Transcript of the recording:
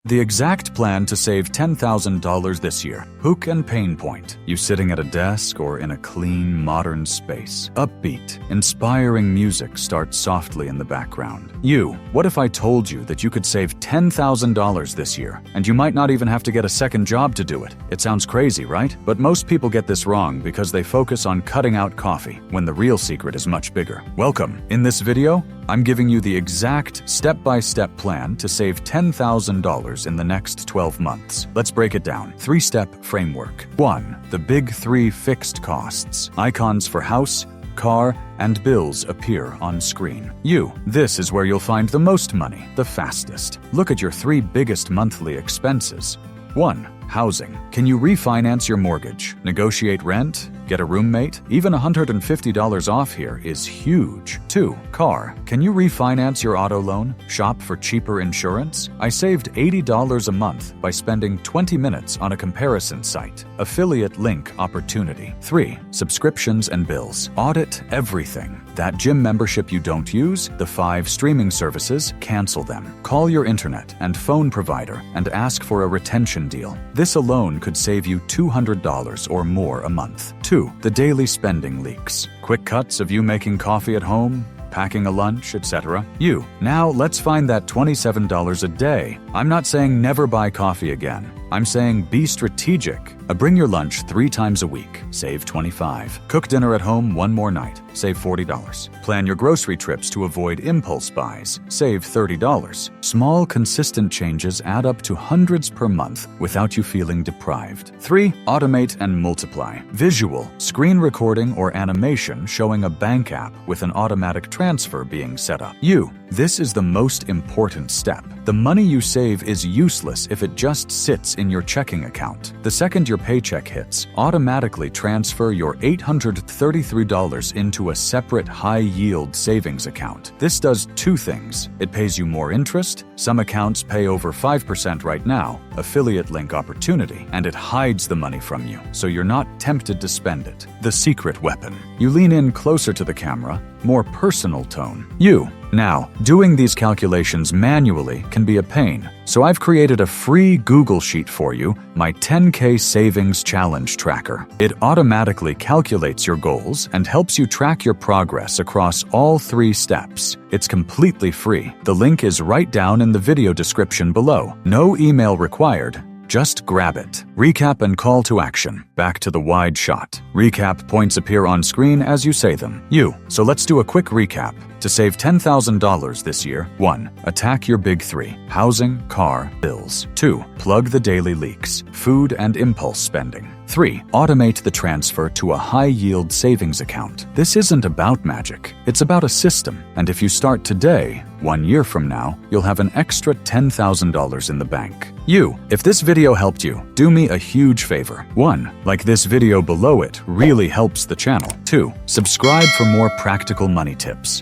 The exact plan to save $10,000 this year. Hook and pain point. You sitting at a desk or in a clean, modern space. Upbeat, inspiring music starts softly in the background. What if I told you that you could save $10,000 this year, and you might not even have to get a second job to do it? It sounds crazy, right? But most people get this wrong because they focus on cutting out coffee, when the real secret is much bigger. Welcome. In this video, I'm giving you the exact step-by-step plan to save $10,000 in the next 12 months. Let's break it down. 3-step framework. 1. The big 3 fixed costs. Icons for house, car, and bills appear on screen. This is where you'll find the most money, the fastest. Look at your 3 biggest monthly expenses. 1. Housing. Can you refinance your mortgage, negotiate rent, get a roommate? Even $150 off here is huge. 2. Car. Can you refinance your auto loan, shop for cheaper insurance? I saved $80 a month by spending 20 minutes on a comparison site. Affiliate link opportunity. 3. Subscriptions and bills. Audit everything. That gym membership you don't use, the 5 streaming services, cancel them. Call your internet and phone provider and ask for a retention deal. This alone could save you $200 or more a month. 2. The daily spending leaks. Quick cuts of you making coffee at home, packing a lunch, etc. Now let's find that $27 a day. I'm not saying never buy coffee again. I'm saying be strategic. Bring your lunch 3 times a week, save $25. Cook dinner at home 1 more night, save $40. Plan your grocery trips to avoid impulse buys, save $30. Small, consistent changes add up to hundreds per month without you feeling deprived. 3. Automate and multiply. Visual, screen recording or animation showing a bank app with an automatic transfer being set up. This is the most important step. The money you save is useless if it just sits in your checking account. The second your paycheck hits, automatically transfer your $833 into a separate high-yield savings account. This does 2 things. It pays you more interest. Some accounts pay over 5% right now, affiliate link opportunity, and it hides the money from you, so you're not tempted to spend it. The secret weapon. You lean in closer to the camera, more personal tone. Now, doing these calculations manually can be a pain, so I've created a free Google Sheet for you, my 10K Savings Challenge Tracker. It automatically calculates your goals and helps you track your progress across all 3 steps. It's completely free. The link is right down in the video description below. No email required. Just grab it. Recap and call to action. Back to the wide shot. Recap points appear on screen as you say them. So let's do a quick recap. To save $10,000 this year, 1. Attack your big 3. Housing, car, bills. 2. Plug the daily leaks. Food and impulse spending. 3. Automate the transfer to a high-yield savings account. This isn't about magic. It's about a system. And if you start today, 1 year from now, you'll have an extra $10,000 in the bank. If this video helped you, do me a huge favor. 1. Like this video below it really helps the channel. 2. Subscribe for more practical money tips.